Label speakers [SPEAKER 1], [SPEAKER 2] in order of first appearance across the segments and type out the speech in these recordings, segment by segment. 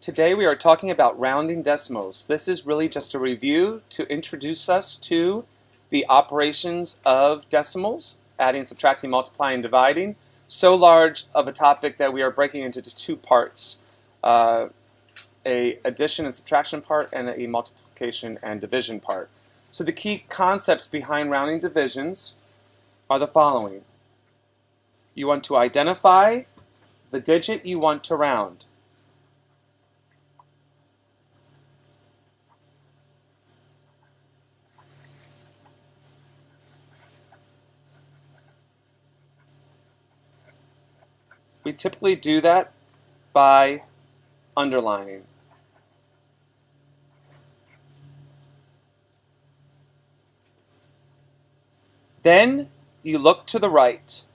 [SPEAKER 1] Today we are talking about rounding decimals. This is really just a review to introduce us to the operations of decimals, adding, subtracting, multiplying, dividing. So large of a topic that we are breaking into two parts, a addition and subtraction part and a multiplication and division part. So the key concepts behind rounding divisions are the following. You want to identify the digit you want to round. We typically do that by underlining. Then you look to the right.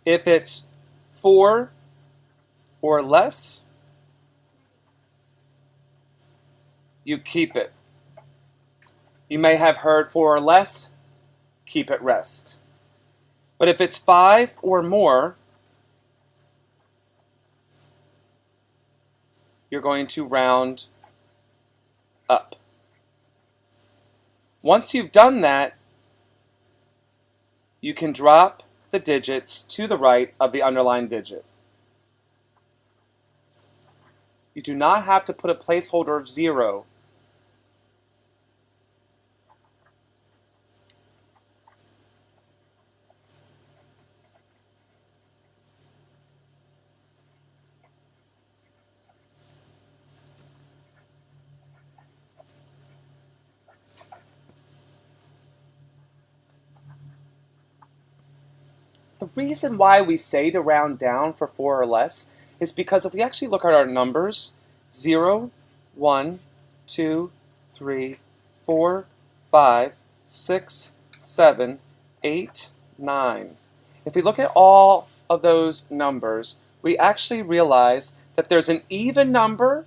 [SPEAKER 1] If it's 4 or less, you keep it. You may have heard 4 or less, keep at rest. But if it's 5 or more, you're going to round up. Once you've done that, you can drop the digits to the right of the underlined digit. You do not have to put a placeholder of 0. The reason why we say to round down for 4 or less is because if we actually look at our numbers, 0, 1, 2, 3, 4, 5, 6, 7, 8, 9. If we look at all of those numbers, we actually realize that there's an even number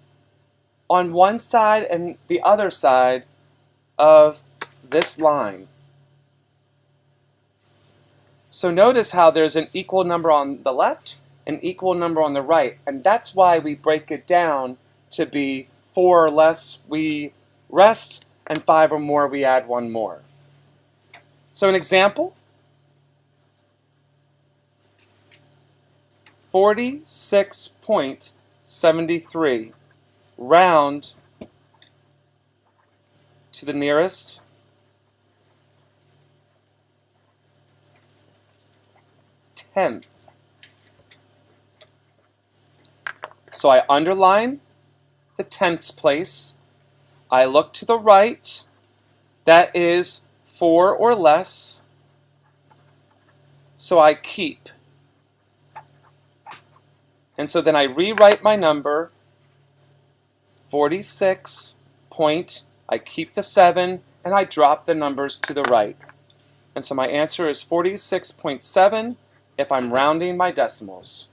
[SPEAKER 1] on one side and the other side of this line. So notice how there's an equal number on the left, an equal number on the right, and that's why we break it down to be 4 or less we rest, and 5 or more we add 1 more. So an example, 46.73, round to the nearest tenth. So I underline the tenths place. I look to the right. That is 4 or less. So I keep. And so then I rewrite my number, 46 point, I keep the 7, and I drop the numbers to the right. And so my answer is 46.7 if I'm rounding my decimals.